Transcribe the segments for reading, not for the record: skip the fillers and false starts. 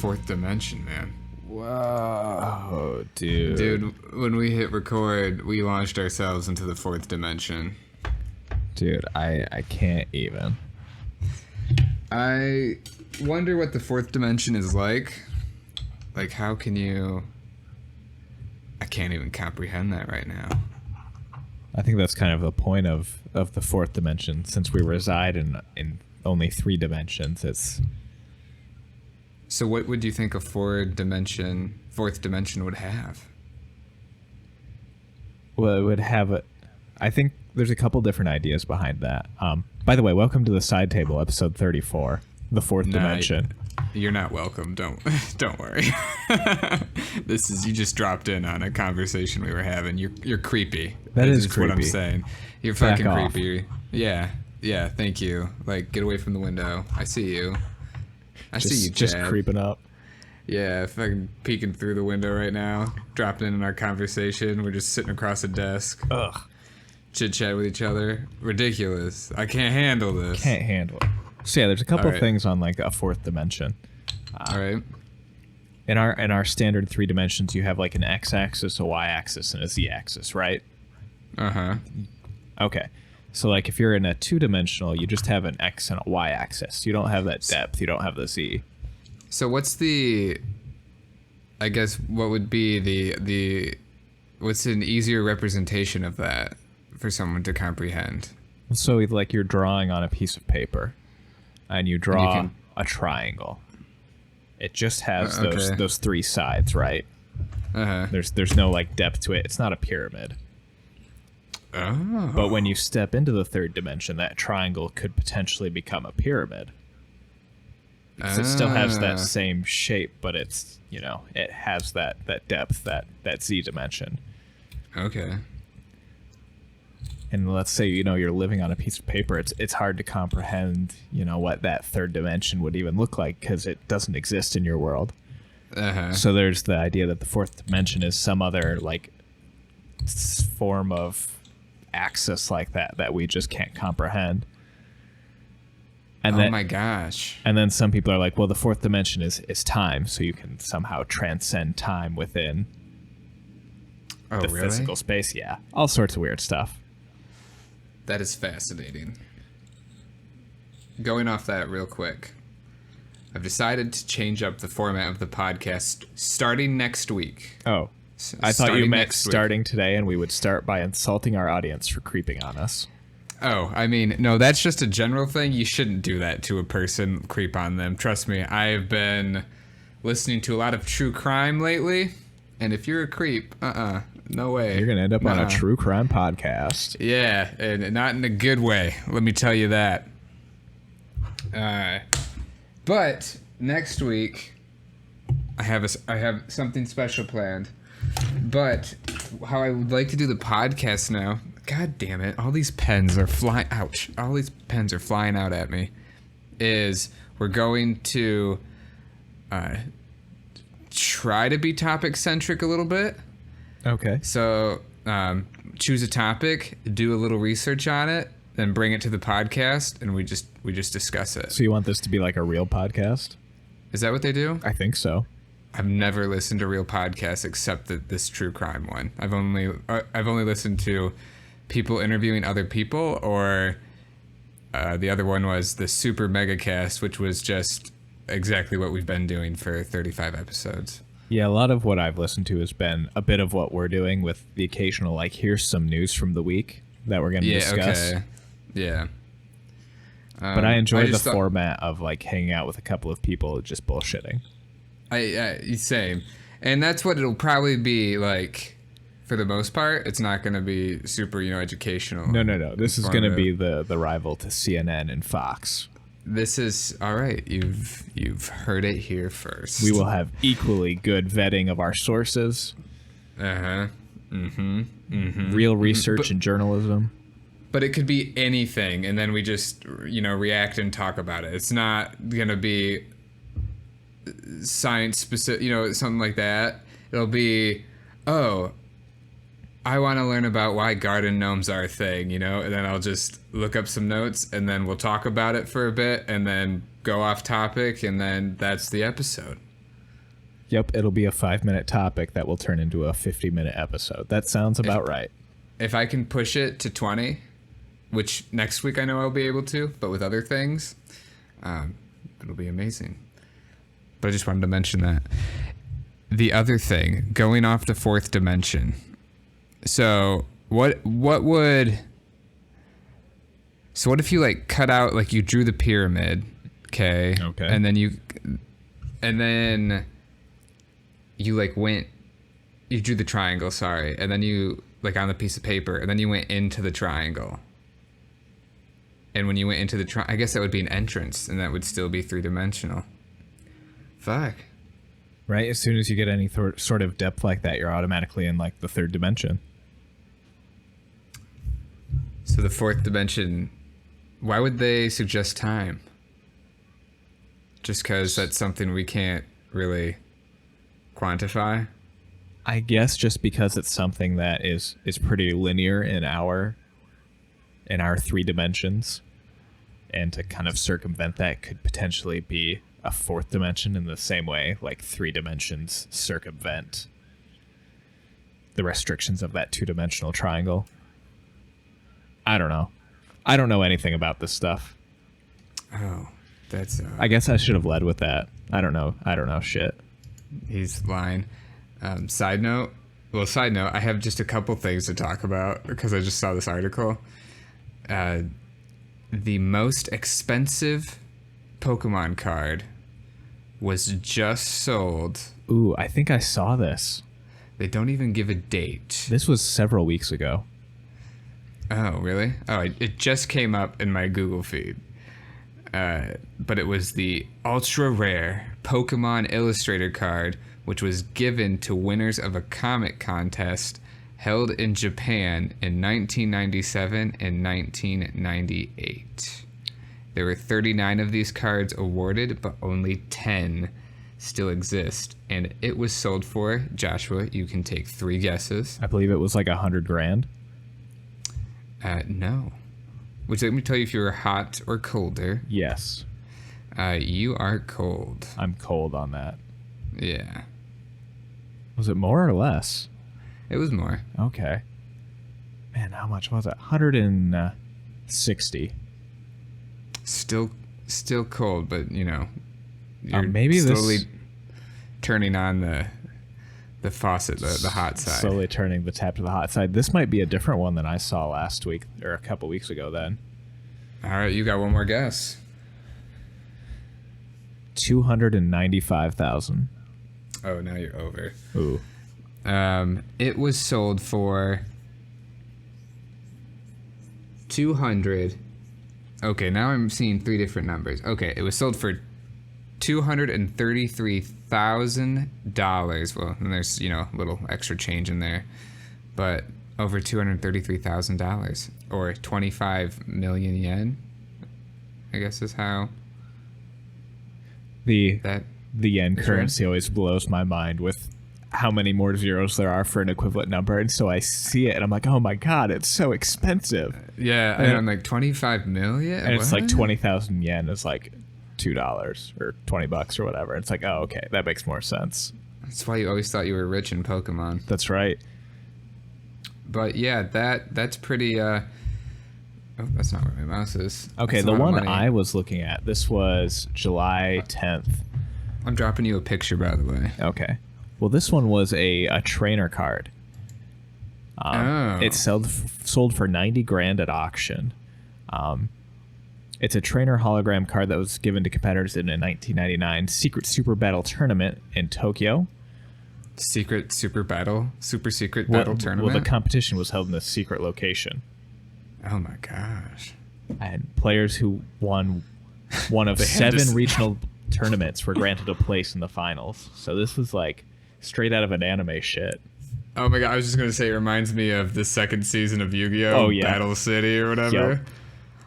fourth dimension, man. Whoa, dude. Dude, when we hit record, we launched ourselves into the fourth dimension. Dude, I can't even. I wonder what the fourth dimension is like. Like, how can you... I can't even comprehend that right now. I think that's kind of the point of the fourth dimension. Since we reside in only 3 dimensions, it's... So what would you think a fourth dimension would have? Well, it would have I think there's a couple different ideas behind that. By the way, welcome to the Side Table, episode 34, the fourth dimension. You're not welcome. Don't worry. You just dropped in on a conversation we were having. You're creepy. That is creepy. What I'm saying. You're fucking Back off. creepy. Yeah. Thank you. Like, get away from the window. I see you. I see you, Chad. Just creeping up. Yeah, fucking peeking through the window right now, dropping in our conversation. We're just sitting across a desk. Ugh. Chit-chat with each other. Ridiculous. I can't handle this. Can't handle it. So yeah, there's a couple of things on like a fourth dimension. All right. In our standard 3 dimensions, you have like an x-axis, a y-axis, and a z-axis, right? Uh-huh. Okay. So like if you're in a 2-dimensional, you just have an x and a y-axis. You don't have that depth. You don't have the z. So what's the... I guess what would be the what's an easier representation of that for someone to comprehend? So like you're drawing on a piece of paper, and you draw a triangle. It just has those 3 sides, right? Uh-huh. There's no like depth to it. It's not a pyramid. Oh. But when you step into the 3rd dimension, that triangle could potentially become a pyramid. Because it still has that same shape, but it's, it has that depth, that Z dimension. Okay. And let's say, you're living on a piece of paper, it's hard to comprehend, what that 3rd dimension would even look like because it doesn't exist in your world. Uh-huh. So there's the idea that the 4th dimension is some other, like, form of axis like that we just can't comprehend. And oh my gosh. And then some people are like, well, the 4th dimension is time, so you can somehow transcend time within the physical space. Yeah, all sorts of weird stuff. That is fascinating. Going off that real quick, I've decided to change up the format of the podcast starting next week. Oh, I thought you meant starting today, and we would start by insulting our audience for creeping on us. Oh, I mean, no, that's just a general thing. You shouldn't do that to a person, creep on them. Trust me, I've been listening to a lot of true crime lately, and if you're a creep, no way. You're going to end up on a true crime podcast. Yeah, and not in a good way, let me tell you that. But next week, I have something special planned. But how I would like to do the podcast now, God damn it, all these pens are flying, ouch, all these pens are flying out at me, is we're going to try to be topic-centric a little bit. Okay. So choose a topic, do a little research on it, then bring it to the podcast, and we just discuss it. So you want this to be like a real podcast? Is that what they do? I think so. I've never listened to real podcasts except this true crime one. I've only listened to people interviewing other people, or the other one was the Super Mega Cast, which was just exactly what we've been doing for 35 episodes. Yeah, a lot of what I've listened to has been a bit of what we're doing with the occasional, like, here's some news from the week that we're going to discuss. Okay. Yeah. But I enjoy the format of, like, hanging out with a couple of people just bullshitting. Same. And that's what it'll probably be like for the most part. It's not going to be super, educational. No. This is going to be the rival to CNN and Fox. This is all right. You've heard it here first. We will have equally good vetting of our sources. Uh-huh. Mm-hmm. Mm-hmm. Real research and journalism. But it could be anything, and then we just, react and talk about it. It's not going to be science specific, something like that. It'll be, I want to learn about why garden gnomes are a thing, and then I'll just look up some notes, and then we'll talk about it for a bit, and then go off topic, and then that's the episode. Yep, it'll be a 5-minute topic that will turn into a 50-minute episode. That sounds about right. If I can push it to 20, which next week I know I'll be able to, but with other things, it'll be amazing. But I just wanted to mention that. The other thing, going off the fourth dimension. So what if you like cut out, like you drew the pyramid, okay? Okay. And then you like you drew the triangle, sorry, and then you like on the piece of paper, and then you went into the triangle. And when you went into the I guess that would be an entrance, and that would still be 3-dimensional. Fuck. Right? As soon as you get any sort of depth like that, you're automatically in like the 3rd dimension. So the 4th dimension, why would they suggest time? Just because that's something we can't really quantify? I guess just because it's something that is pretty linear in our 3 dimensions, and to kind of circumvent that could potentially be a 4th dimension in the same way, like 3 dimensions circumvent the restrictions of that 2-dimensional triangle. I don't know. I don't know anything about this stuff. Oh, that's... I guess I should have led with that. I don't know shit. He's lying. Side note, I have just a couple things to talk about because I just saw this article. The most expensive Pokemon card was just sold. Ooh, I think I saw this. They don't even give a date. This was several weeks ago. Oh, really? Oh, it just came up in my Google feed. But it was the ultra rare Pokemon Illustrator card, which was given to winners of a comic contest held in Japan in 1997 and 1998. There were 39 of these cards awarded, but only 10 still exist. And it was sold for, Joshua, you can take 3 guesses. I believe it was like $100,000. No. Would you like me to tell you if you were hot or colder? Yes. You are cold. I'm cold on that. Yeah. Was it more or less? It was more. Okay. Man, how much was it? 160. Still cold, but you know, you're maybe slowly turning on the faucet, the hot side. Slowly turning the tap to the hot side. This might be a different one than I saw last week or a couple weeks ago then. All right, you got one more guess. 295,000. Oh, now you're over. Ooh. It was sold for 200. Okay, now I'm seeing 3 different numbers. Okay, it was sold for $233,000. Well, and there's, you know, a little extra change in there, but over $233,000 or 25 million yen, I guess is how the yen currency always blows my mind with how many more zeros there are for an equivalent number, and so I see it and I'm like, oh my god, it's so expensive. Yeah, and I'm like 25 million, and it's like 20,000 yen is like $2 or $20 or whatever. It's like, oh, okay, that makes more sense. That's why you always thought you were rich in Pokemon. That's right. But yeah, that's pretty. Oh, that's not where my mouse is. Okay, That's the one I was looking at, this was July 10th. I'm dropping you a picture, by the way. Okay. Well, this one was a trainer card. It sold for $90,000 at auction. It's a trainer hologram card that was given to competitors in a 1999 Secret Super Battle tournament in Tokyo. Secret battle tournament? Well, the competition was held in a secret location. Oh my gosh. And players who won one of 7 regional tournaments were granted a place in the finals. So this was like straight out of an anime shit. Oh my god, I was just going to say, it reminds me of the 2nd season of Yu-Gi-Oh! Oh, yeah. Battle City or whatever. Yep.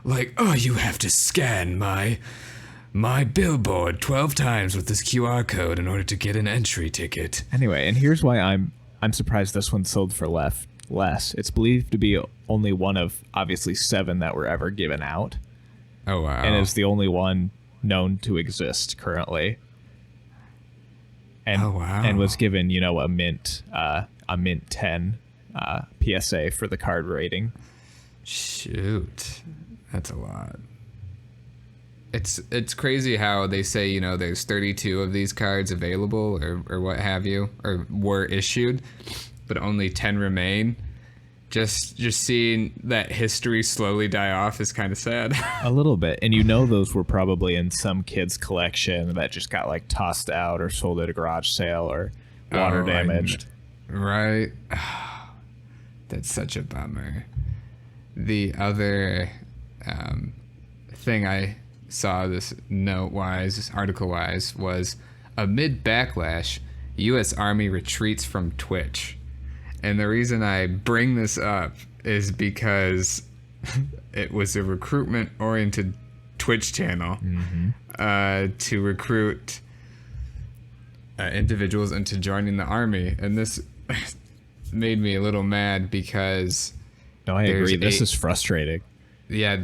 Like, oh, you have to scan my billboard 12 times with this QR code in order to get an entry ticket. Anyway, and here's why I'm surprised this one sold for less. It's believed to be only one of obviously 7 that were ever given out. Oh wow. And is the only one known to exist currently. and Oh, wow. and was given a mint 10 PSA for the card rating. Shoot, that's a lot. It's crazy how they say there's 32 of these cards available or what have you, or were issued, but only 10 remain. Just seeing that history slowly die off is kind of sad. A little bit. And those were probably in some kid's collection that just got like tossed out or sold at a garage sale or water damaged. Right. That's such a bummer. The other thing I saw, this note-wise, article-wise, was amid backlash, U.S. Army retreats from Twitch. And the reason I bring this up is because it was a recruitment-oriented Twitch channel to recruit individuals into joining the Army. And this made me a little mad because... No, I agree. This is frustrating. Yeah,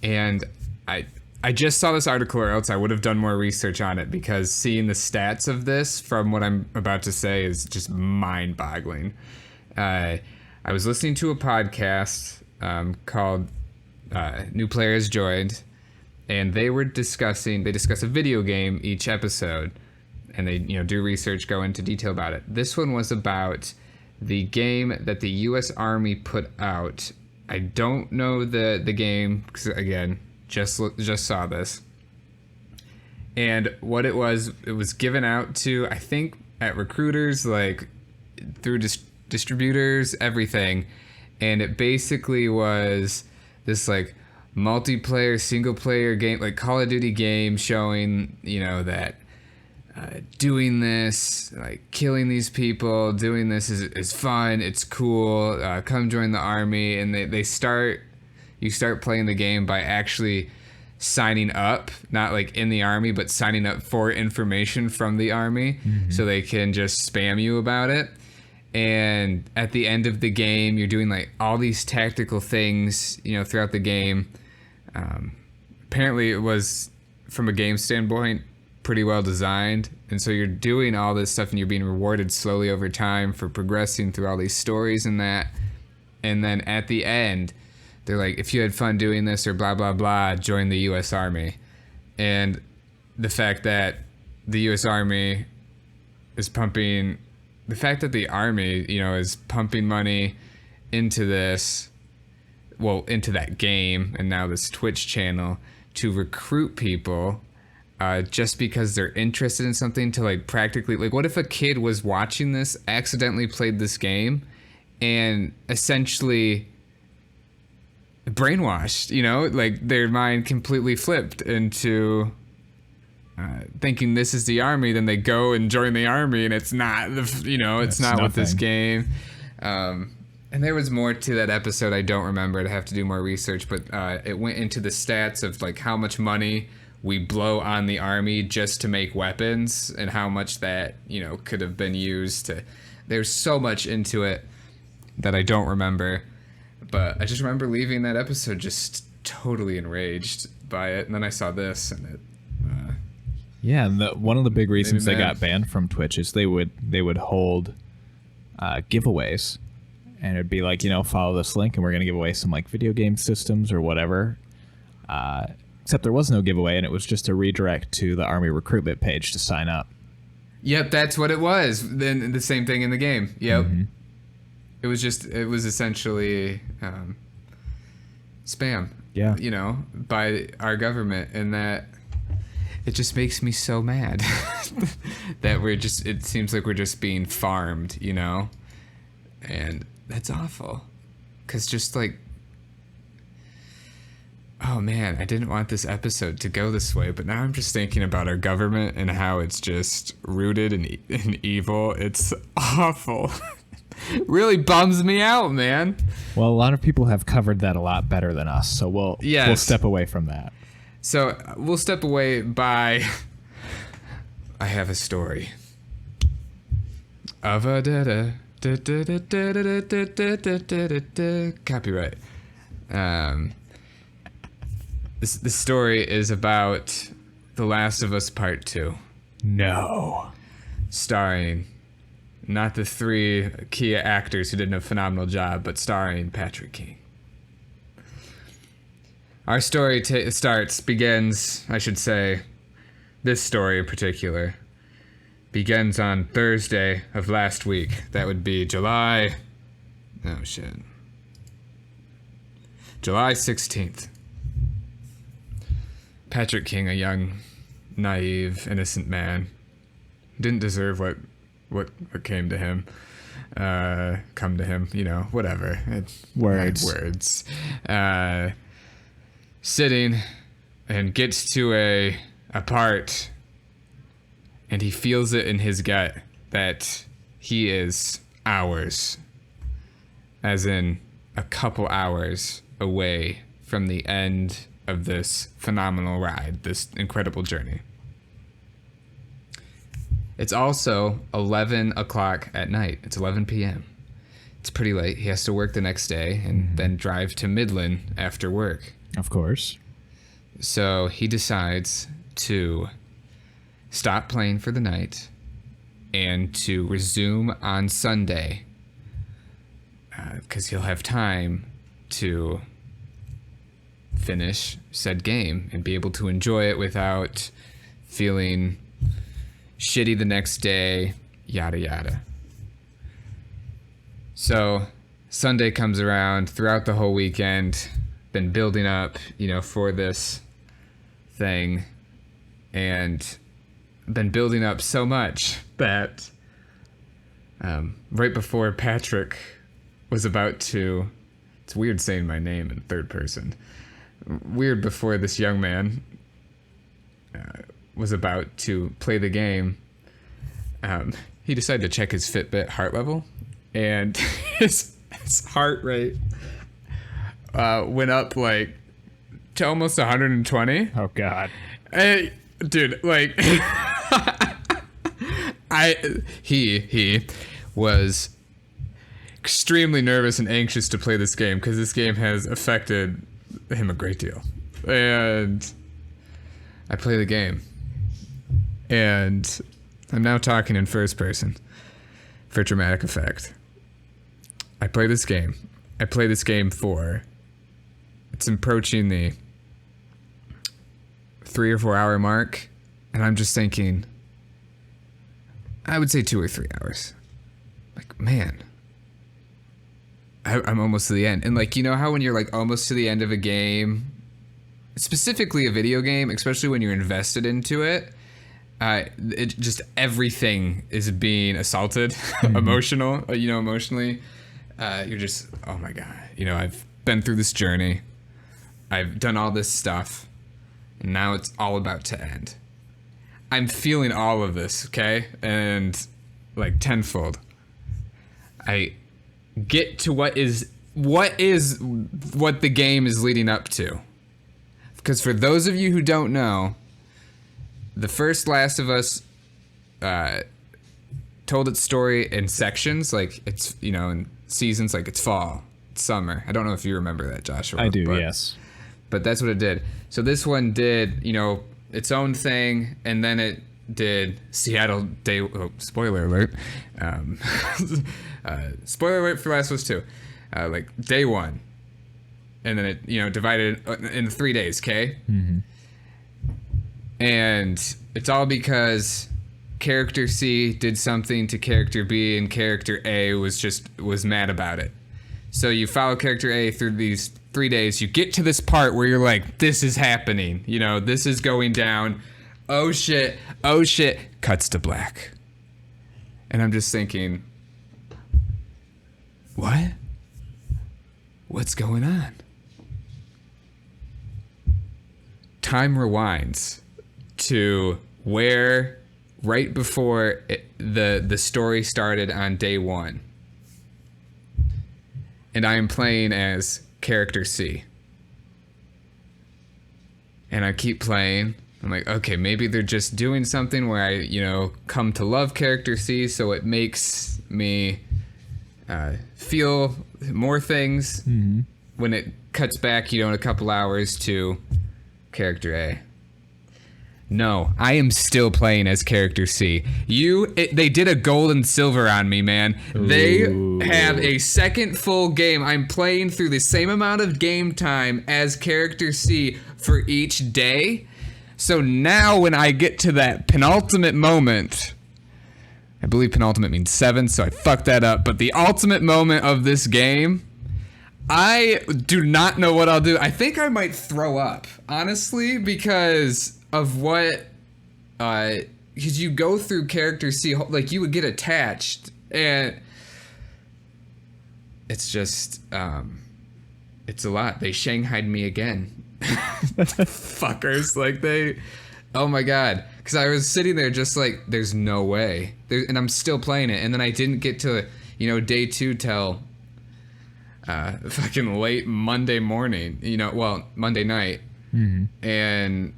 and I just saw this article, or else I would have done more research on it, because seeing the stats of this from what I'm about to say is just mind-boggling. I was listening to a podcast called New Players Joined, and they discuss a video game each episode, and they do research, go into detail about it. This one was about the game that the U.S. Army put out. I don't know the game, because again, just saw this. And what it was given out to, I think, at recruiters, like through distributors, everything. And it basically was this like multiplayer, single player game, like Call of Duty game, showing, that doing this, like killing these people, doing this is fun, it's cool, come join the Army. And you start playing the game by actually signing up, not like in the Army, but signing up for information from the Army, so they can just spam you about it. And at the end of the game, you're doing like all these tactical things, throughout the game. Apparently it was, from a game standpoint, pretty well designed. And so you're doing all this stuff and you're being rewarded slowly over time for progressing through all these stories and that. And then at the end, they're like, if you had fun doing this or blah, blah, blah, join the U.S. Army. And the fact that the U.S. Army is pumping, the fact that the Army, is pumping money into this, into that game and now this Twitch channel to recruit people just because they're interested in something, to like practically, like, what if a kid was watching this, accidentally played this game, and essentially brainwashed, like their mind completely flipped into thinking this is the Army, then they go and join the Army, and it's not it's not with this game. And there was more to that episode. I don't remember. I'd have to do more research, but it went into the stats of like how much money we blow on the Army just to make weapons, and how much that could have been used to. There's so much into it that I don't remember. But I just remember leaving that episode just totally enraged by it. And then I saw this, and it... yeah, and one of the big reasons they got banned from Twitch is they would hold giveaways. And it'd be like, follow this link, and we're going to give away some like video game systems or whatever. Except there was no giveaway, and it was just a redirect to the Army recruitment page to sign up. Yep, that's what it was. Then the same thing in the game. Yep. Mm-hmm. It was essentially spam. Yeah. By our government, and that it just makes me so mad that it seems like we're just being farmed, and that's awful. 'Cause just like, oh man, I didn't want this episode to go this way, but now I'm just thinking about our government and how it's just rooted in evil. It's awful. Really bums me out, man. Well, a lot of people have covered that a lot better than us, so we'll step away from that. So we'll step away by... I have a story. Of a copyright. This story is about The Last of Us Part 2. No. starring not the three key actors who did a phenomenal job, but starring Patrick King. Our story begins, I should say, this story in particular, begins on Thursday of last week. That would be July 16th. Patrick King, a young, naive, innocent man, didn't deserve what came to him. Come to him, whatever. Words. Sitting and gets to a part, and he feels it in his gut that he is hours, as in a couple hours away from the end of this phenomenal ride, this incredible journey. It's also 11 o'clock at night. It's 11 p.m. It's pretty late. He has to work the next day and then drive to Midland after work. Of course. So he decides to stop playing for the night and to resume on Sunday, because he'll have time to finish said game and be able to enjoy it without feeling shitty the next day, yada yada. So Sunday comes around. Throughout the whole weekend, been building up, for this thing, and been building up so much that right before Patrick was about to, it's weird saying my name in third person, weird before this young man was about to play the game, he decided to check his Fitbit heart level, and his heart rate went up like to almost 120. Oh God. Hey, dude, like he was extremely nervous and anxious to play this game because this game has affected him a great deal. And I play the game, and I'm now talking in first person for dramatic effect. I play this game. I play this game for, it's approaching the 3 or 4 hour mark, and I'm just thinking, I would say 2 or 3 hours. Like, man, I'm almost to the end. And like, how when you're like almost to the end of a game, specifically a video game, especially when you're invested into it, it just, everything is being assaulted, emotionally. You're just, oh my God, I've been through this journey. I've done all this stuff, and now it's all about to end. I'm feeling all of this, okay? And like tenfold. I get to what the game is leading up to. Because for those of you who don't know, the first Last of Us told its story in sections, like it's, in seasons, like it's fall, it's summer. I don't know if you remember that, Joshua. I do, yes. But that's what it did. So this one did, its own thing, and then it did Seattle Day. Oh, spoiler alert! Spoiler alert for Last of Us 2. Like day one, and then it divided in 3 days. Okay. Mm-hmm. And it's all because character C did something to character B, and character A was mad about it. So you follow character A through these 3 days. You get to this part where you're like, this is happening. This is going down. Oh shit. Cuts to black. And I'm just thinking, what? What's going on? Time rewinds to where right before the story started on day one. And I am playing as character C. And I keep playing. I'm like, okay, maybe they're just doing something where I, come to love character C, so it makes me feel more things. Mm-hmm. When it cuts back, in a couple hours to character A. No, I am still playing as character C. They did a gold and silver on me, man. They have a second full game. I'm playing through the same amount of game time as character C for each day. So now when I get to that penultimate moment, I believe penultimate means 7, so I fucked that up. But the ultimate moment of this game, I do not know what I'll do. I think I might throw up, honestly, because of what, because you go through character C, like you would get attached, and it's just, it's a lot. They shanghaied me again. Fuckers, like oh my God. Because I was sitting there just like, there's no way. And I'm still playing it, and then I didn't get to, day 2 till fucking late Monday morning, Monday night. Mm-hmm. And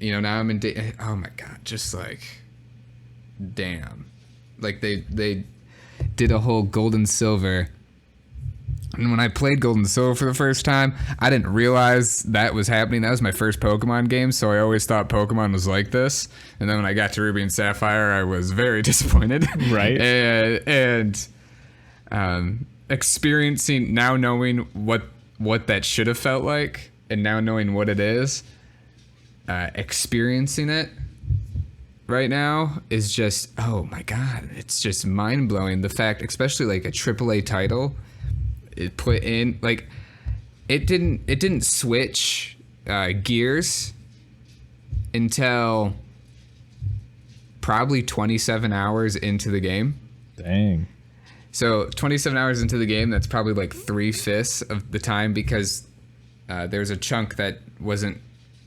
now I'm in day. Oh my God, just like, damn. Like they did a whole gold and silver. And when I played Gold and Silver for the first time, I didn't realize that was happening. That was my first Pokemon game, so I always thought Pokemon was like this. And then when I got to Ruby and Sapphire, I was very disappointed. Right. and experiencing, now knowing what that should have felt like, and now knowing what it is, experiencing it right now is just, oh my God, it's just mind-blowing. The fact, especially like a AAA title, it put in, like, it didn't switch gears until probably 27 hours into the game. Dang. So 27 hours into the game, that's probably like 3/5 of the time, because there's a chunk that wasn't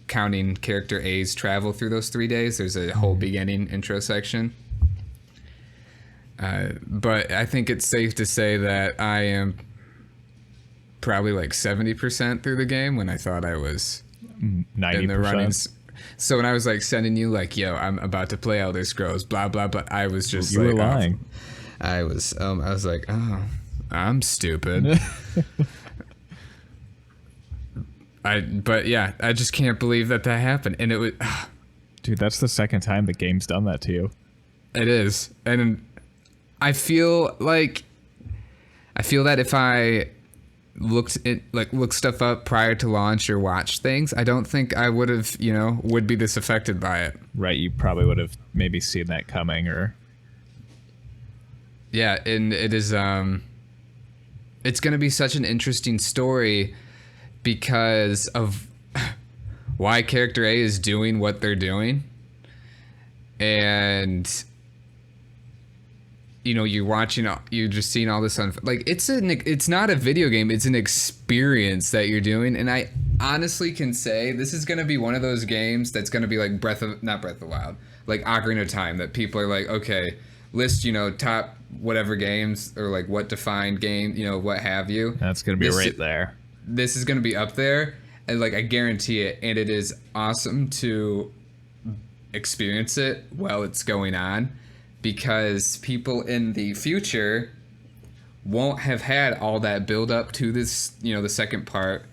counting character A's travel through those 3 days. There's a whole beginning intro section. But I think it's safe to say that I am probably like 70% through the game, when I thought I was 90%. in the running. So when I was like sending you like, yo, I'm about to play Elder Scrolls, blah, blah, blah, I was just you were lying. I was like, oh, I'm stupid. But yeah, I just can't believe that happened. And it was, dude, that's the second time the game's done that to you. It is. And I feel that if I looked stuff up prior to launch or watched things, I don't think I would have, would be this affected by it. Right, you probably would have maybe seen that coming, or... Yeah, and it is, it's going to be such an interesting story because of why character A is doing what they're doing. And you're watching, you're just seeing all this like, it's not a video game, it's an experience that you're doing. And I honestly can say this is going to be one of those games that's going to be like not Breath of the Wild, like Ocarina of Time, that people are like, okay, list, top whatever games, or like what defined game, what have you. That's going to be right there. This is going to be up there, and like, I guarantee it. And it is awesome to experience it while it's going on, because people in the future won't have had all that build up to this, the second part.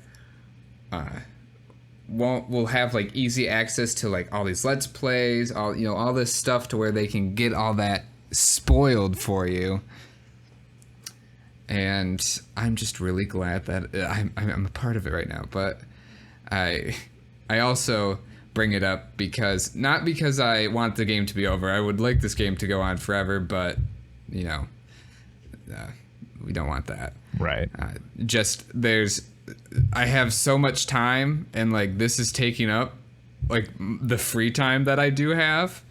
Will have like easy access to like all these Let's Plays, all this stuff, to where they can get all that spoiled for you. And I'm just really glad that I'm a part of it right now. But I also bring it up not because I want the game to be over. I would like this game to go on forever, but we don't want that. Right. I have so much time, and like, this is taking up like the free time that I do have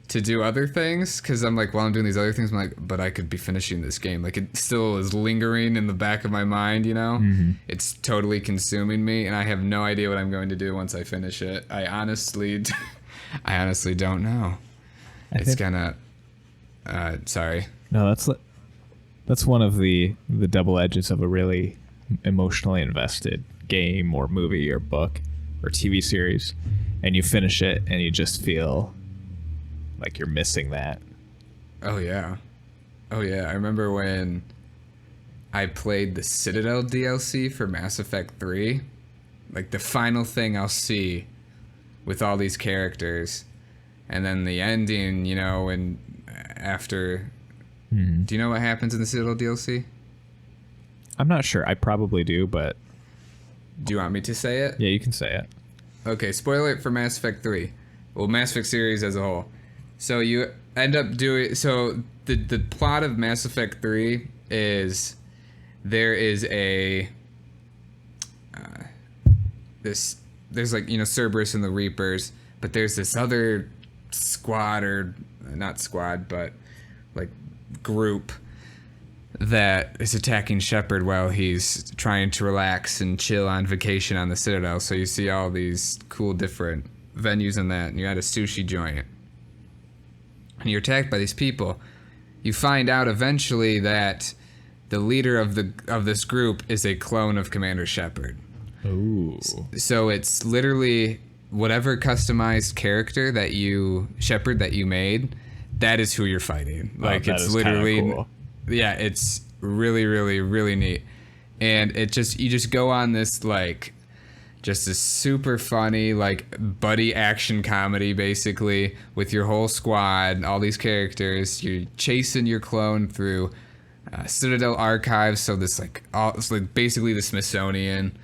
to do other things, because I'm like, while I'm doing these other things, I'm like, but I could be finishing this game. Like, it still is lingering in the back of my mind, Mm-hmm. It's totally consuming me, and I have no idea what I'm going to do once I finish it. I honestly don't know. It's gonna sorry. No, that's one of the double edges of a really emotionally invested game or movie or book or TV series, and you finish it and you just feel like you're missing that. Oh yeah. I remember when I played the Citadel DLC for Mass Effect 3, like the final thing I'll see with all these characters and then the ending, you know, and after. Do you know what happens in the Citadel DLC? I'm not sure. I probably do, but Do you want me to say it? yeah, you can say it. Okay, spoiler alert for Mass Effect 3. Well, Mass Effect series as a whole. So you end up doing... So the plot of Mass Effect 3 is there is a... there's like, you know, Cerberus and the Reapers, but there's this other squad, or not squad, but like group that is attacking Shepard while he's trying to relax and chill on vacation on the Citadel. So you see all these cool different venues in that, and you're at a sushi joint. And you're attacked by these people. You find out eventually that the leader of this group is a clone of Commander Shepard. Ooh. So it's literally whatever customized character that Shepard that you made, that is who you're fighting. Like, that it's is literally kinda cool. Yeah, it's really, really, really neat. And you just go on this, like, just this super funny, like, buddy action comedy, basically, with your whole squad, all these characters. You're chasing your clone through Citadel archives, so this, like, it's like basically the Smithsonian.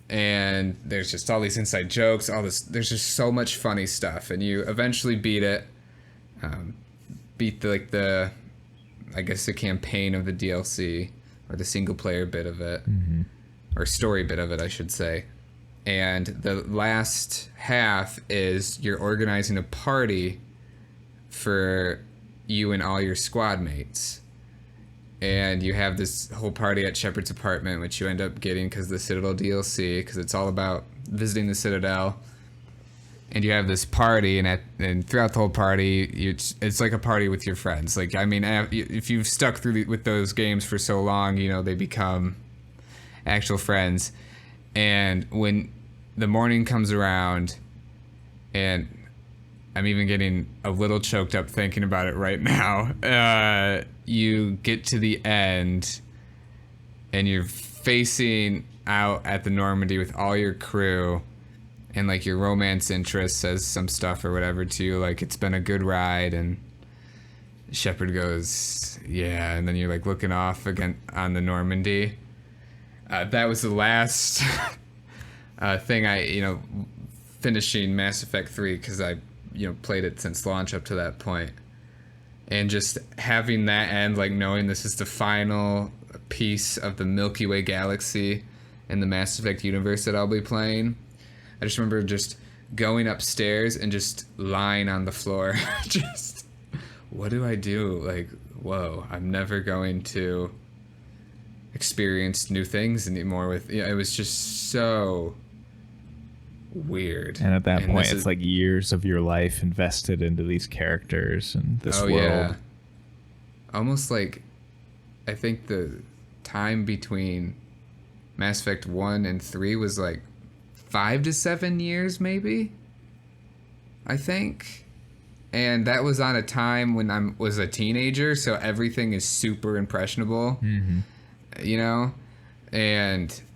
And there's just all these inside jokes, there's just so much funny stuff. And you eventually beat it. Beat the I guess the campaign of the DLC, or the single player bit of it, or story bit of it, I should say. And the last half is you're organizing a party for you and all your squad mates. And you have this whole party at Shepard's apartment, which you end up getting because of the Citadel DLC, because it's all about visiting the Citadel. And you have this party, and throughout the whole party, it's like a party with your friends. Like, I mean, if you've stuck through with those games for so long, you know, they become actual friends. And when the morning comes around, and I'm even getting a little choked up thinking about it right now, you get to the end, and you're facing out at the Normandy with all your crew. And, like, your romance interest says some stuff or whatever to you, like, it's been a good ride, and Shepard goes, yeah, and then you're, like, looking off again on the Normandy. That was the last thing I, finishing Mass Effect 3, because I, played it since launch up to that point. And just having that end, like, knowing this is the final piece of the Milky Way galaxy in the Mass Effect universe that I'll be playing. I just remember just going upstairs and just lying on the floor. Just, what do I do? Like, whoa, I'm never going to experience new things anymore with, it was just so weird. And at that point, it's like years of your life invested into these characters and this world. Yeah. Almost like, I think the time between Mass Effect 1 and 3 was like 5 to 7 years, maybe, I think. And that was on a time when I was a teenager, so everything is super impressionable, and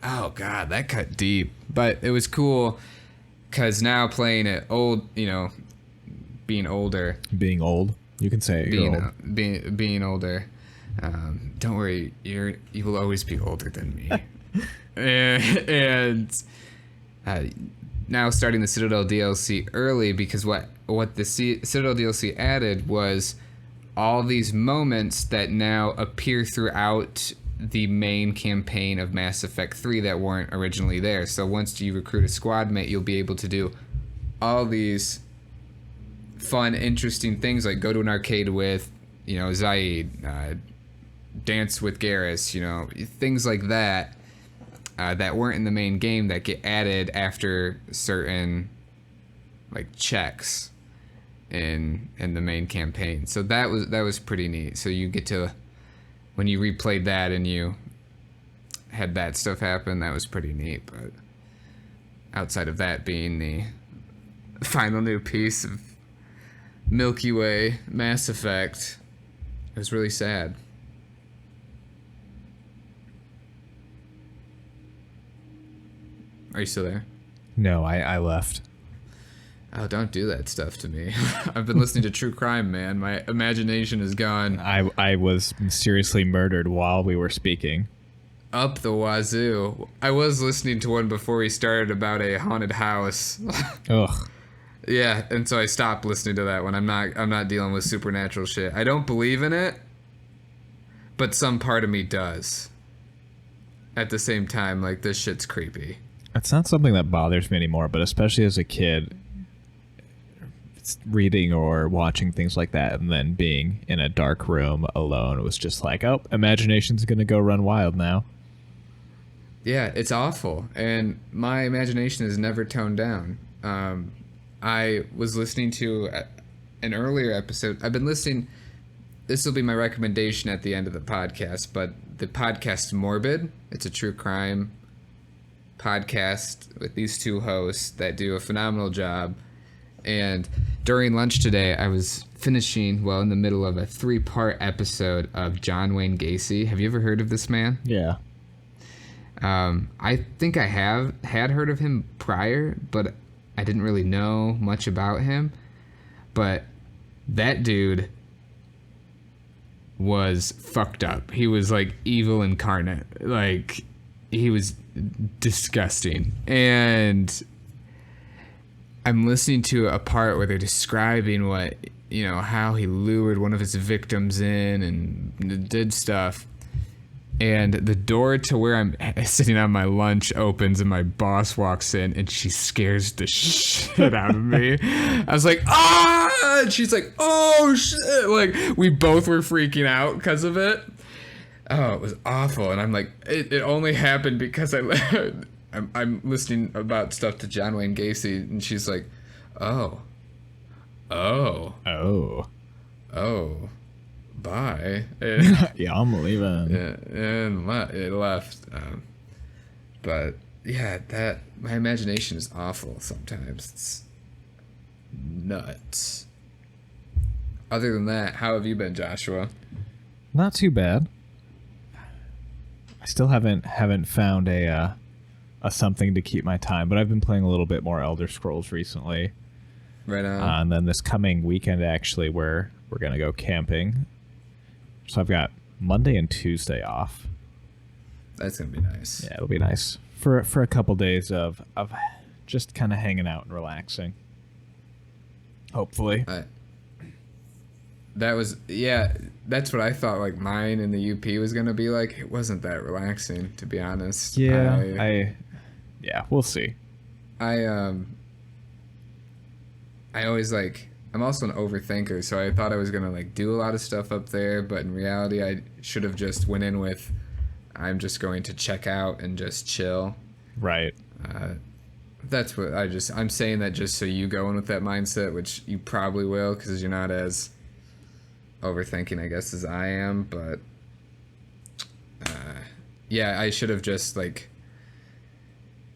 oh god, that cut deep. But it was cool because now playing it being older, you can say it, being older, don't worry, you will always be older than me. and now starting the Citadel DLC early, because what the Citadel DLC added was all these moments that now appear throughout the main campaign of Mass Effect 3 that weren't originally there. So once you recruit a squad mate, you'll be able to do all these fun, interesting things, like go to an arcade with, Zaid, dance with Garrus, things like that. That weren't in the main game, that get added after certain, like, checks in the main campaign. So that was pretty neat. So you get to, when you replayed that and you had that stuff happen, that was pretty neat. But outside of that being the final new piece of Milky Way Mass Effect, it was really sad. Are you still there? No, I left. Oh, don't do that stuff to me. I've been listening to true crime, man. My imagination is gone I was mysteriously murdered while we were speaking. up the wazoo. I was listening to one before we started about a haunted house. Ugh. Yeah, and so I stopped listening to that one. I'm not dealing with supernatural shit. I don't believe in it, but some part of me does. At the same time, like, this shit's creepy. It's not something that bothers me anymore, but especially as a kid, it's reading or watching things like that and then being in a dark room alone, it was just like, oh, imagination's gonna go run wild now. Yeah, it's awful, and my imagination is never toned down. I was listening to an earlier episode. I've been listening. This will be my recommendation at the end of the podcast, but the podcast Morbid. It's a true crime podcast with these two hosts that do a phenomenal job. And during lunch today, I was finishing, well, in the middle of a 3-part episode of John Wayne Gacy. Have you ever heard of this man? Yeah. I think I had heard of him prior, but I didn't really know much about him. But that dude was fucked up. He was like evil incarnate. Like, he was disgusting. And I'm listening to a part where they're describing what, how he lured one of his victims in and did stuff. And the door to where I'm sitting on my lunch opens and my boss walks in and she scares the shit out of me. I was like, ah! And she's like, oh shit! Like, we both were freaking out because of it. Oh, it was awful. And I'm like, it only happened because I'm listening about stuff to John Wayne Gacy, and she's like, oh, bye. And, Yeah, I'm leaving. yeah, and it left. But yeah, my imagination is awful sometimes. It's nuts. Other than that, how have you been, Joshua? Not too bad. I still haven't found a something to keep my time, but I've been playing a little bit more Elder Scrolls recently. Right on. And then this coming weekend, actually, we're gonna go camping. So I've got Monday and Tuesday off. That's gonna be nice. Yeah, it'll be nice for a couple days of just kind of hanging out and relaxing. Hopefully. That's what I thought, like, mine in the UP was gonna be like. It wasn't that relaxing, to be honest. Yeah, we'll see. I always, like, I'm also an overthinker, so I thought I was gonna, like, do a lot of stuff up there, but in reality I should have just went in with, I'm just going to check out and just chill. Right. That's what I'm saying that just so you go in with that mindset, which you probably will, because you're not as overthinking, I guess, as I am. But yeah, I should have just, like,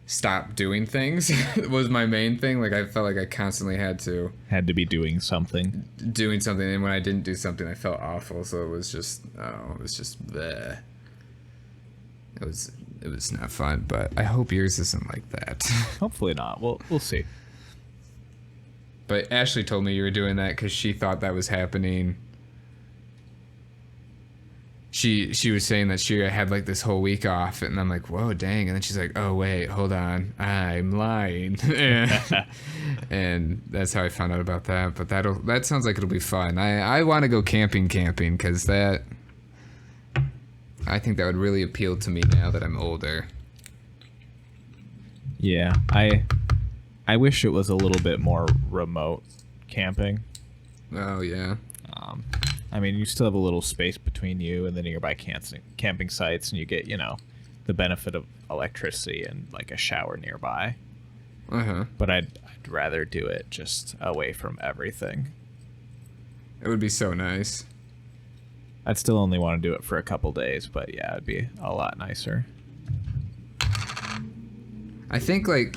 stopped doing things. Was my main thing. Like, I felt like I constantly had to be doing something, and when I didn't do something, I felt awful. So it was just bleh. It was not fun, but I hope yours isn't like that. Hopefully not. We'll see. But Ashley told me you were doing that because she thought that was happening. She was saying that she had, like, this whole week off, and I'm like, whoa, dang. And then she's like, oh, wait, hold on, I'm lying. And that's how I found out about that. But that sounds like it'll be fun. I want to go camping because I think that would really appeal to me now that I'm older. Yeah, I wish it was a little bit more remote camping. Oh, yeah. I mean, you still have a little space between you and the nearby camping sites, and you get, the benefit of electricity and, like, a shower nearby. Uh-huh. But I'd rather do it just away from everything. It would be so nice. I'd still only want to do it for a couple days, but yeah, it'd be a lot nicer. I think, like,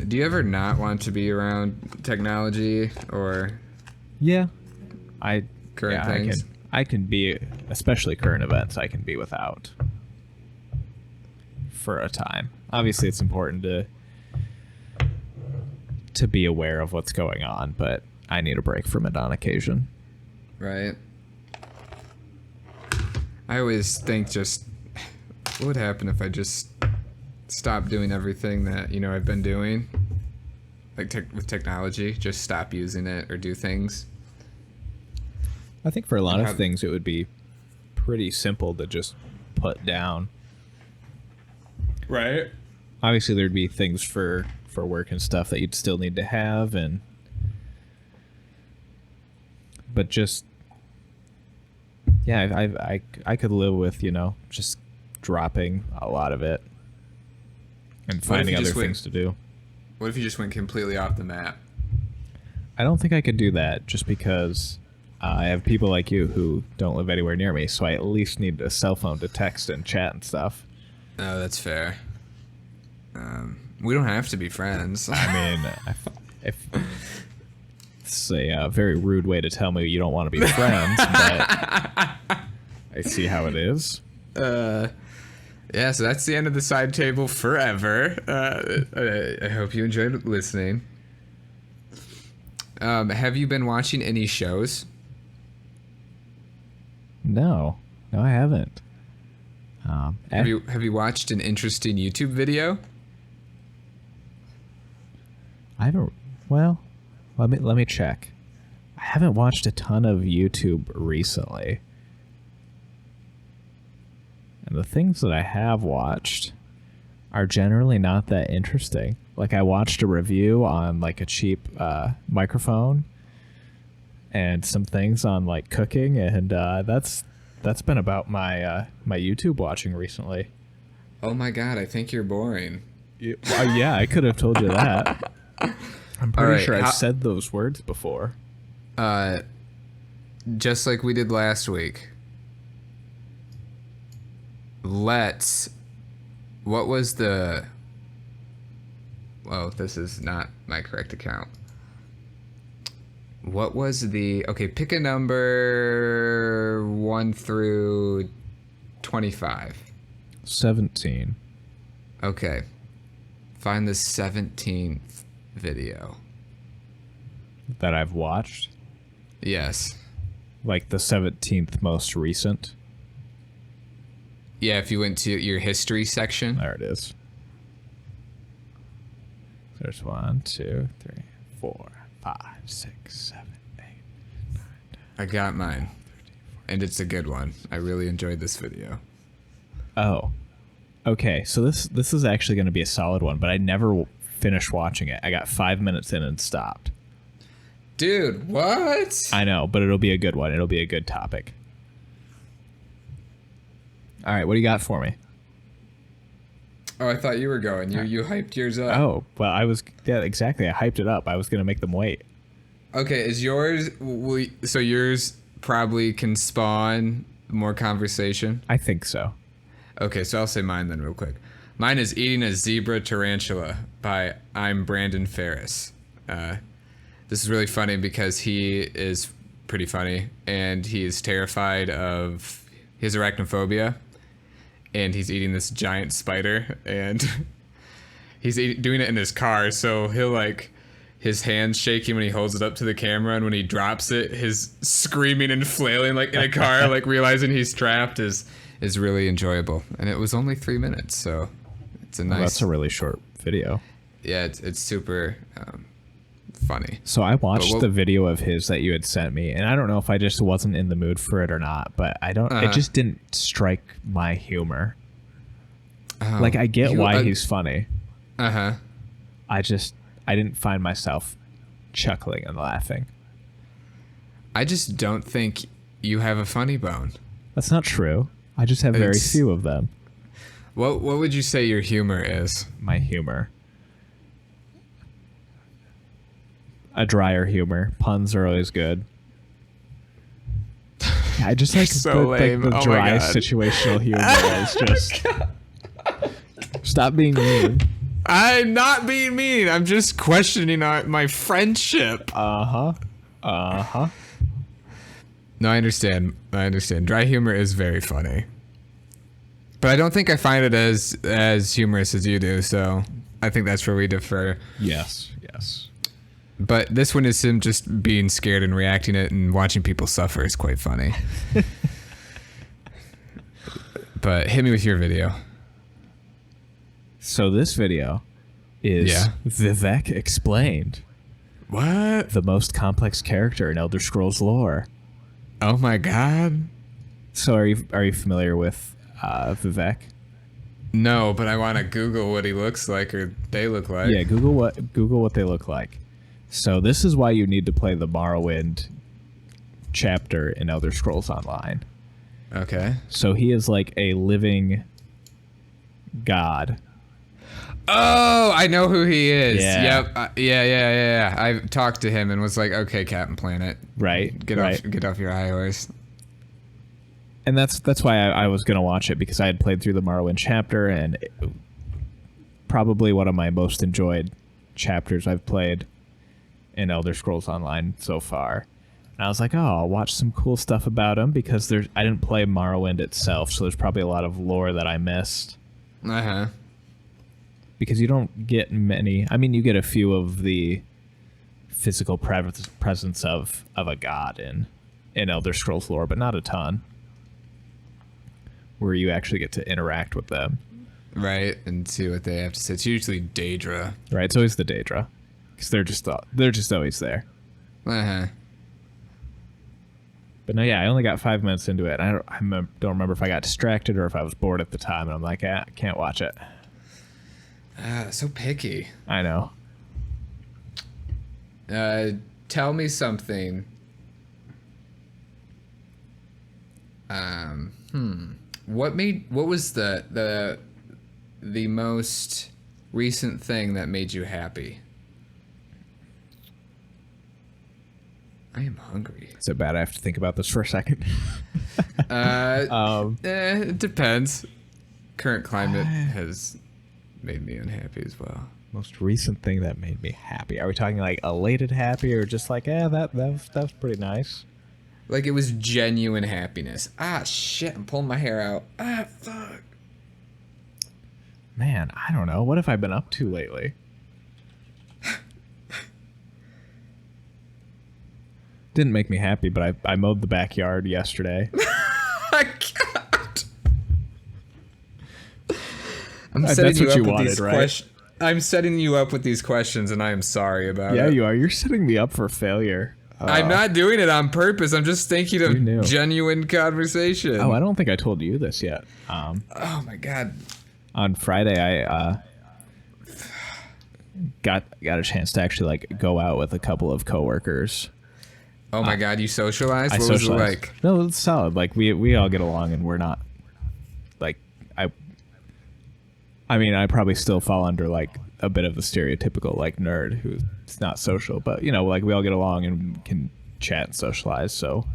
do you ever not want to be around technology or current things? I can be, especially current events, I can be without for a time. Obviously, it's important to be aware of what's going on, but I need a break from it on occasion. Right. I always think just, what would happen if I just stopped doing everything that, you know, I've been doing? Like with technology, just stop using it or do things. I think for a lot of things it would be pretty simple to just put down. Right. Obviously there'd be things for work and stuff that you'd still need to have, but just, yeah, I could live with, you know, just dropping a lot of it and finding other things to do. What if you just went completely off the map? I don't think I could do that, just because I have people like you who don't live anywhere near me, so I at least need a cell phone to text and chat and stuff. Oh, that's fair. We don't have to be friends. I mean, if it's a very rude way to tell me you don't want to be friends, but I see how it is. Yeah, so that's the end of the side table forever. I hope you enjoyed listening. Have you been watching any shows? No, I haven't. Have you watched an interesting YouTube video? I haven't. Well, let me check. I haven't watched a ton of YouTube recently. And the things that I have watched are generally not that interesting. Like, I watched a review on like a cheap microphone and some things on like cooking, and that's been about my my YouTube watching recently. Oh my god, I think you're boring. Yeah, I could have told you that. I'm pretty sure I've said those words before. Just like we did last week. What was the... Oh, this is not my correct account. What was the... Okay, pick a number 1 through 25. 17. Okay. Find the 17th video. That I've watched? Yes. Like the 17th most recent? Yeah, if you went to your history section. There it is. There's 1, 2, 3, 4, 5, 6, 7, 8, 9, 10. I got mine. And it's a good one. I really enjoyed this video. Oh. Okay, so this is actually going to be a solid one, but I never finished watching it. I got 5 minutes in and stopped. Dude, what? I know, but it'll be a good one. It'll be a good topic. All right, what do you got for me? Oh, I thought you were going. You hyped yours up. Oh, well, yeah, exactly. I hyped it up. I was going to make them wait. Okay, is yours... So yours probably can spawn more conversation? I think so. Okay, so I'll say mine then real quick. Mine is Eating a Zebra Tarantula by I'm Brandon Ferris. This is really funny because he is pretty funny, and he is terrified of... He has arachnophobia, and he's eating this giant spider, and he's doing it in his car, so he'll like... His hand's shaking when he holds it up to the camera, and when he drops it, his screaming and flailing like in a car, like realizing he's trapped is really enjoyable. And it was only 3 minutes, so it's a nice... That's a really short video. Yeah, it's super funny. So I watched the video of his that you had sent me, and I don't know if I just wasn't in the mood for it or not, but it just didn't strike my humor. Like, I get why he's funny. Uh-huh. I didn't find myself chuckling and laughing. I just don't think you have a funny bone. That's not true. I just have very few of them. What would you say your humor is? My humor. A drier humor. Puns are always good. I just like so lame. the dry situational humor is just... Stop being mean. I'm not being mean. I'm just questioning my friendship. Uh-huh. No, I understand. Dry humor is very funny. But I don't think I find it as humorous as you do, so I think that's where we differ. Yes. But this one is him just being scared and reacting it and watching people suffer is quite funny. But hit me with your video. So this video is Vivek Explained. What? The most complex character in Elder Scrolls lore. Oh my god. So are you familiar with Vivek? No, but I want to Google what he looks like or they look like. Yeah, Google what they look like. So this is why you need to play the Morrowind chapter in Elder Scrolls Online. Okay. So he is like a living god. Oh, I know who he is. Yeah. Yep. Yeah. I talked to him and was like, "Okay, Captain Planet, Right. get off your high horse." And that's why I was gonna watch it, because I had played through the Morrowind chapter, and probably one of my most enjoyed chapters I've played in Elder Scrolls Online so far. And I was like, oh, I'll watch some cool stuff about him, because I didn't play Morrowind itself, so there's probably a lot of lore that I missed. Because you don't get many. I mean, you get a few of the physical presence of a god in Elder Scrolls lore, but not a ton, where you actually get to interact with them. Right, and see what they have to say. It's usually Daedra. Right, it's always the Daedra, because they're just always there. But no, yeah, I only got 5 minutes into it. And I don't remember if I got distracted or if I was bored at the time, and I'm like, I can't watch it. So picky. I know. Tell me something. What was the most recent thing that made you happy? I am hungry. Is it bad I have to think about this for a second? It depends. Current climate has made me unhappy as well. Most recent thing that made me happy. Are we talking like elated happy, or just like, that was pretty nice? Like it was genuine happiness. Ah, shit, I'm pulling my hair out. Ah, fuck. Man, I don't know. What have I been up to lately? Didn't make me happy, but I mowed the backyard yesterday. I can't. I'm That's setting you what up you with wanted, these right? questions. I'm setting you up with these questions, and I am sorry about it. Yeah, you are. You're setting me up for failure. I'm not doing it on purpose. I'm just thinking of genuine conversation. Oh, I don't think I told you this yet. Oh my god. On Friday, I got a chance to actually like go out with a couple of coworkers. Oh my god, you socialized? What socialized. was it like? No, it's solid. Like we all get along, and we're not like I mean, I probably still fall under like a bit of the stereotypical like nerd who's not social, but like we all get along and can chat and socialize. So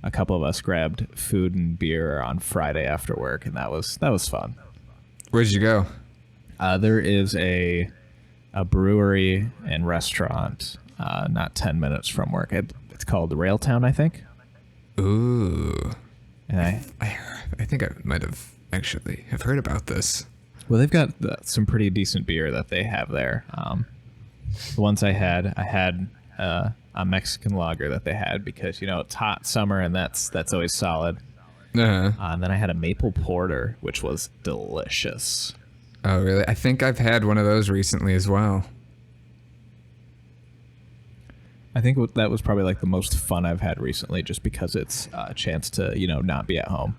a couple of us grabbed food and beer on Friday after work, and that was fun. Where'd you go? There is a brewery and restaurant not 10 minutes from work. It's called Railtown, I think. Ooh. And I think I might have actually have heard about this. Well, they've got some pretty decent beer that they have there. The ones I had a Mexican lager that they had, because it's hot summer, and that's always solid. And then I had a maple porter, which was delicious. Oh, really? I think I've had one of those recently as well. I think that was probably like the most fun I've had recently, just because it's a chance to not be at home.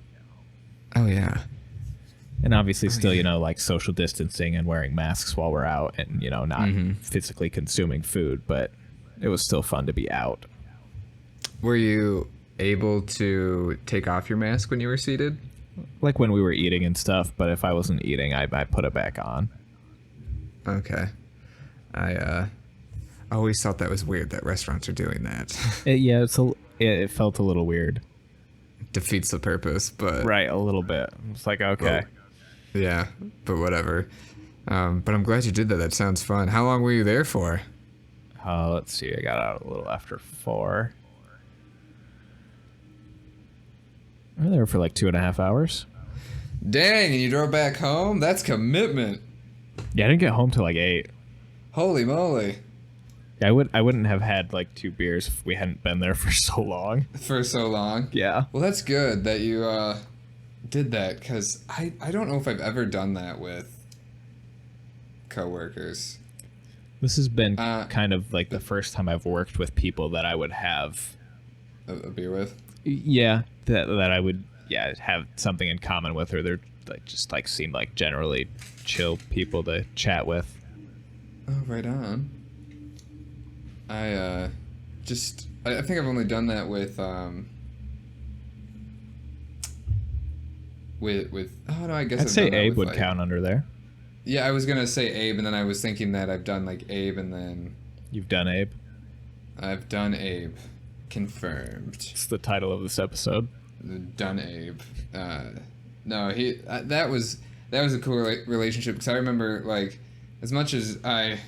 Oh yeah. And obviously still, like social distancing and wearing masks while we're out, and, not physically consuming food, but it was still fun to be out. Were you able to take off your mask when you were seated? Like when we were eating and stuff, but if I wasn't eating, I put it back on. Okay. I always thought that was weird that restaurants are doing that. It felt a little weird. Defeats the purpose, but... Right, a little bit. It's like, okay. Well, yeah, but whatever. But I'm glad you did that. That sounds fun. How long were you there for? Let's see. I got out a little after 4. We were there for like 2.5 hours. Dang, and you drove back home? That's commitment. Yeah, I didn't get home till like 8. Holy moly. I wouldn't have had like 2 beers if we hadn't been there for so long. For so long. Yeah. Well, that's good that you did that, because I don't know if I've ever done that with coworkers. This has been kind of like the first time I've worked with people that I would have a beer with. Yeah, that I would have something in common with, or they're like just like seem like generally chill people to chat with. Oh, right on. I think I've only done that with oh no, I guess I'd I've say done that Abe with, would count under there. Yeah, I was gonna say Abe, and then I was thinking that I've done like Abe, and then You've done Abe? I've done Abe. Confirmed. It's the title of this episode. Done Abe. No, he that was a cool relationship, because I remember, like, as much as I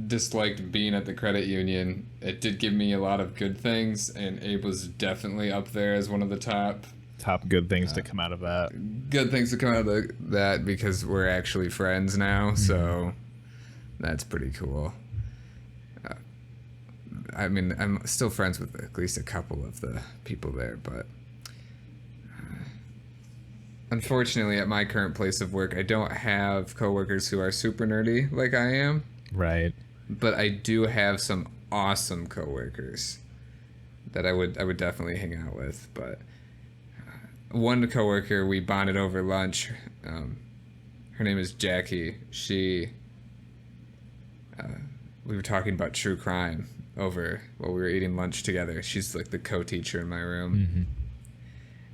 disliked being at the credit union, it did give me a lot of good things, and Abe was definitely up there as one of the top Good things to come out of that. Good things to come out of that, because we're actually friends now, so that's pretty cool. I mean, I'm still friends with at least a couple of the people there, but unfortunately, at my current place of work, I don't have coworkers who are super nerdy like I am. Right. But I do have some awesome coworkers that I would definitely hang out with. But one coworker, we bonded over lunch. Her name is Jackie. We were talking about true crime over while we were eating lunch together. She's like the co-teacher in my room. Mm-hmm.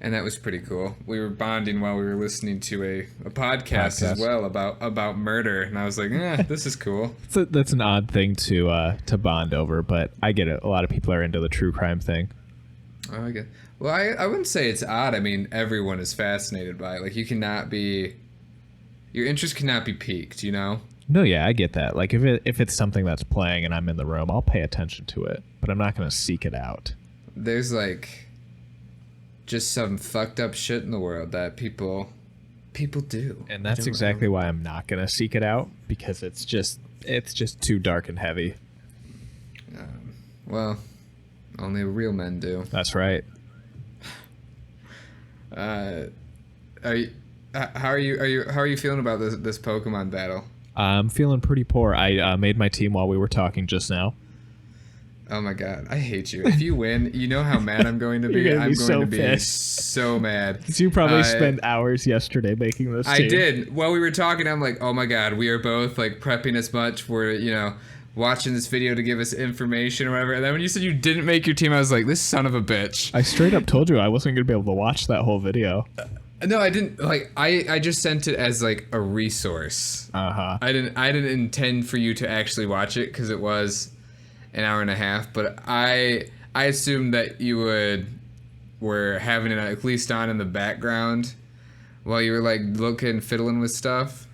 And that was pretty cool. We were bonding while we were listening to a podcast as well about murder, and I was like, this is cool. So that's an odd thing to bond over, but I get it. A lot of people are into the true crime thing. Oh, I get. Well, I wouldn't say it's odd. I mean, everyone is fascinated by it. Like, your interest cannot be piqued, you know? No, yeah, I get that. Like, if it's something that's playing and I'm in the room, I'll pay attention to it, but I'm not going to seek it out. There's, like, just some fucked up shit in the world that people do. And that's exactly why I'm not going to seek it out, because it's just too dark and heavy. Well, only real men do. That's right. How are you feeling about this Pokemon battle? I'm feeling pretty poor. I made my team while we were talking just now. Oh my god, I hate you. If you win, you know how mad I'm going to be. I'm going to be so mad. You probably spent hours yesterday making this team. I did. While we were talking, I'm like, oh my god, we are both like prepping as much. We're, watching this video to give us information or whatever. And then when you said you didn't make your team, I was like, this son of a bitch. I straight up told you I wasn't going to be able to watch that whole video. No, I didn't. Like, I just sent it as like a resource. Uh-huh. I didn't intend for you to actually watch it, because it was an hour and a half. But I assumed that you were having it at least on in the background while you were like fiddling with stuff.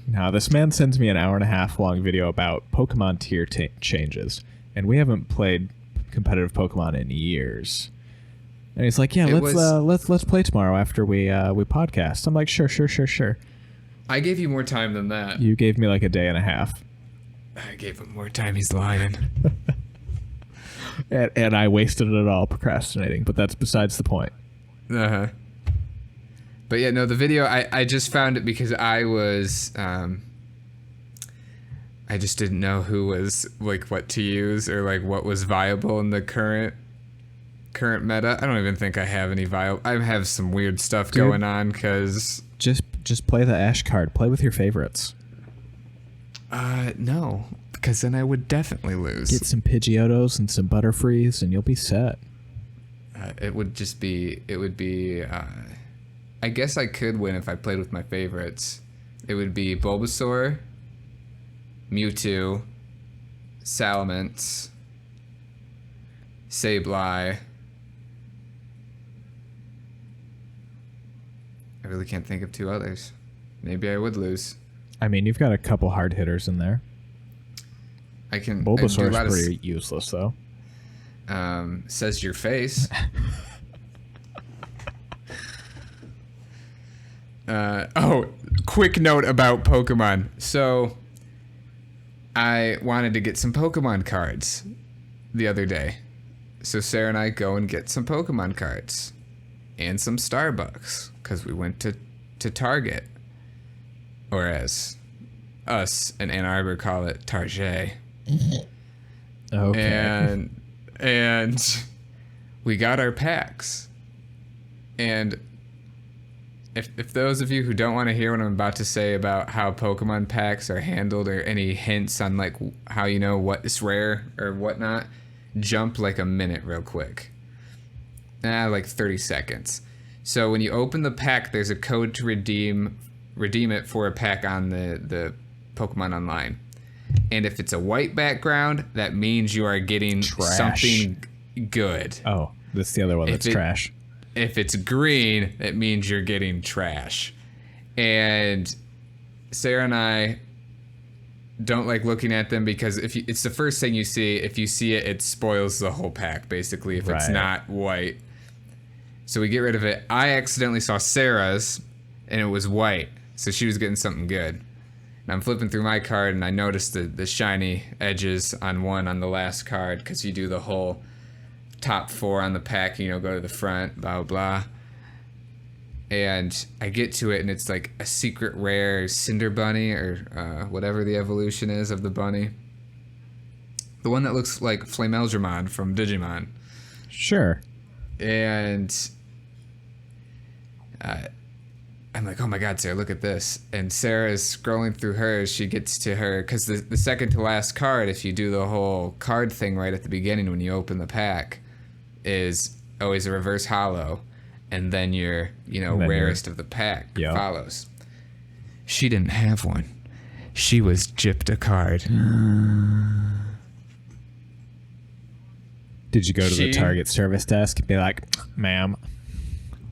Now, this man sends me an hour and a half long video about Pokemon tier changes, and we haven't played competitive Pokemon in years. And he's like, "Yeah, let's play tomorrow after we podcast." I'm like, "Sure." I gave you more time than that. You gave me like a day and a half. I gave him more time. He's lying. and I wasted it all procrastinating, but that's besides the point. Uh-huh. But yeah, no, the video, I just found it because I was, I just didn't know who was, like, what to use, or, like, what was viable in the current meta. I don't even think I have any viable. I have some weird stuff going on, because... Just play the Ash card. Play with your favorites. No, because then I would definitely lose. Get some Pidgeotos and some Butterfrees, and you'll be set. It would be, I guess I could win if I played with my favorites. It would be Bulbasaur, Mewtwo, Salamence, Sableye. I really can't think of 2 others. Maybe I would lose. I mean, you've got a couple hard hitters in there. Bulbasaur's pretty useless, though. Says your face. Quick note about Pokemon. So, I wanted to get some Pokemon cards the other day. So Sarah and I go and get some Pokemon cards and some Starbucks because we went to Target, or as us in Ann Arbor call it, Target. Okay. And we got our packs. And if those of you who don't want to hear what I'm about to say about how Pokemon packs are handled or any hints on like how you know what is rare or whatnot, jump like a minute real quick. Like 30 seconds. So when you open the pack, there's a code to redeem it for a pack on the Pokemon Online. And if it's a white background, that means you are getting something good. Oh, that's the other one that's trash. If it's green, that means you're getting trash. And Sarah and I don't like looking at them because it's the first thing you see. If you see it, it spoils the whole pack, basically, if it's not white. So we get rid of it. I accidentally saw Sarah's, and it was white. So she was getting something good. And I'm flipping through my card, and I noticed the shiny edges on the last card, because you do the whole top 4 on the pack, go to the front, blah, blah. And I get to it, and it's like a secret rare Cinder Bunny, or whatever the evolution is of the bunny. The one that looks like Flamelgemon from Digimon. Sure. And I'm like, oh my God, Sarah, look at this. And Sarah is scrolling through hers. She gets to her, because the second to last card, if you do the whole card thing right at the beginning when you open the pack, is always a reverse holo. And then your, rarest of the pack follows. She didn't have one. She was gypped a card. Did you go to the Target service desk and be like, ma'am,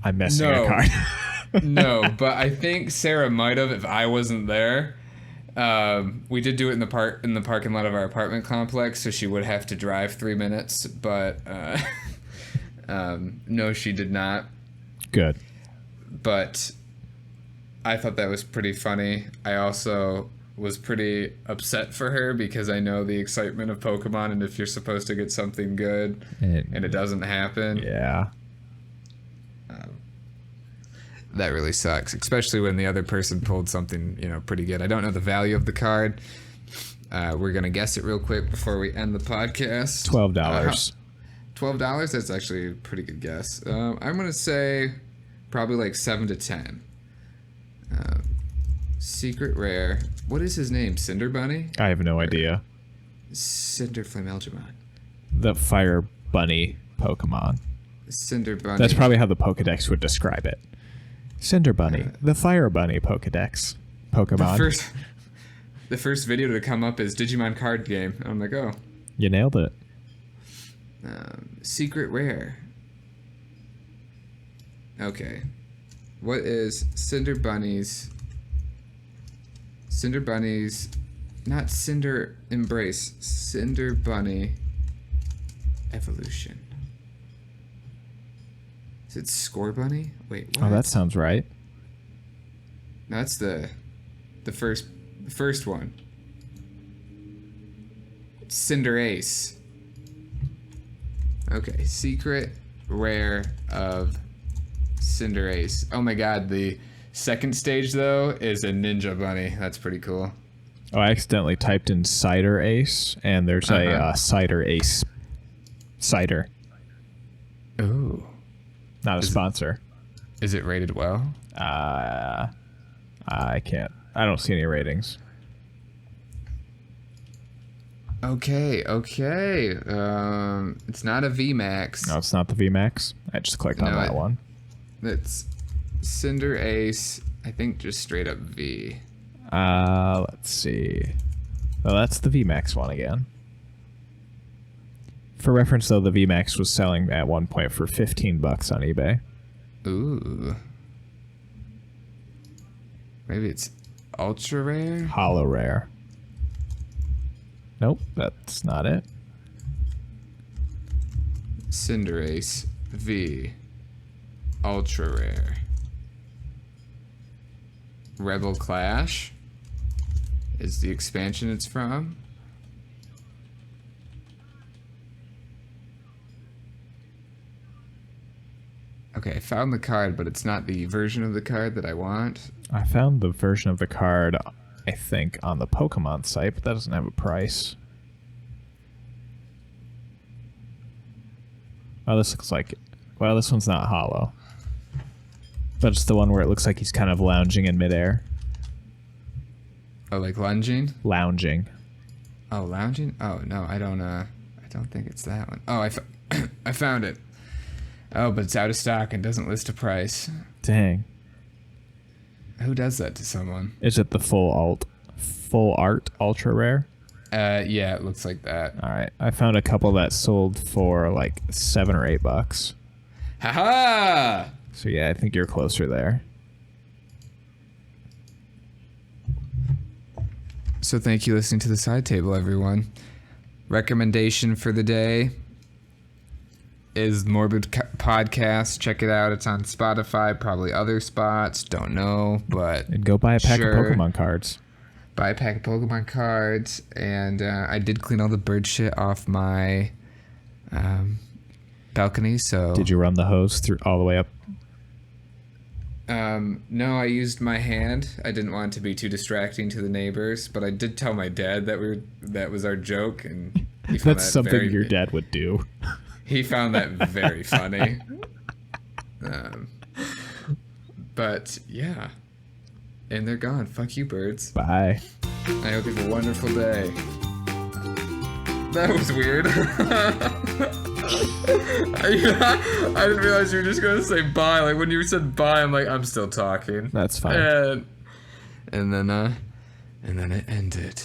I'm missing a card? No, but I think Sarah might have if I wasn't there. We did do it in the parking lot of our apartment complex, so she would have to drive 3 minutes. But no, she did not. Good. But I thought that was pretty funny. I also was pretty upset for her because I know the excitement of Pokemon, and if you're supposed to get something good and it doesn't happen. Yeah. That really sucks, especially when the other person pulled something, pretty good. I don't know the value of the card. We're going to guess it real quick before we end the podcast. $12. $12? That's actually a pretty good guess. I'm going to say probably like 7 to 10. Secret rare. What is his name? Cinder Bunny? I have no idea. Cinder Flamelgemon. The Fire Bunny Pokemon. Cinder Bunny. That's probably how the Pokedex would describe it. Cinder Bunny, the Fire Bunny Pokedex Pokemon. The first video to come up is Digimon card game. And I'm like, oh. You nailed it. Secret rare. Okay. What is Cinder Bunny's... Not Cinder Embrace. Cinder Bunny evolution. Is it Score Bunny? Wait, what? Oh, that sounds right. No, that's the first one. Cinder Ace. Okay, secret rare of Cinder Ace. Oh my God, the second stage though is a Ninja Bunny. That's pretty cool. Oh, I accidentally typed in Cider Ace, and there's a Cider Ace cider. Ooh. Not a sponsor. Is it rated well? I can't. I don't see any ratings. Okay. It's not a VMAX. No, it's not the VMAX. I just clicked on that one. It's Cinder Ace. I think just straight up V. Let's see. Oh, that's the VMAX one again. For reference, though, the VMAX was selling at one point for $15 on eBay. Ooh. Maybe it's ultra rare? Holo rare. Nope, that's not it. Cinderace V. Ultra rare. Rebel Clash is the expansion it's from. Okay, I found the card, but it's not the version of the card that I want. I found the version of the card, I think, on the Pokemon site, but that doesn't have a price. Oh, this looks like... Well, this one's not hollow. But it's the one where it looks like he's kind of lounging in midair. Oh, like lunging? Lounging. Oh, lounging? Oh, no, I don't think it's that one. Oh, I found it. Oh, but it's out of stock and doesn't list a price. Dang. Who does that to someone? Is it the full art ultra rare? Yeah, it looks like that. All right. I found a couple that sold for like $7 or $8. Haha! So yeah, I think you're closer there. So thank you for listening to the side table, everyone. Recommendation for the day is Morbid Podcast. Check it out. It's on Spotify, probably other spots. Don't know, but And go buy a pack sure. of Pokemon cards. Buy a pack of Pokemon cards. And I did clean all the bird shit off my balcony. So Did you run the hose through all the way up? no, I used my hand. I didn't want it to be too distracting to the neighbors, but I did tell my dad that was our joke, and he found That's that something your dad would do. He found that very funny. But yeah, and they're gone. Fuck you, birds. Bye. I hope you have a wonderful day. That was weird. I didn't realize you were just gonna say bye. Like when you said bye, I'm like, I'm still talking. That's fine. And then it ended.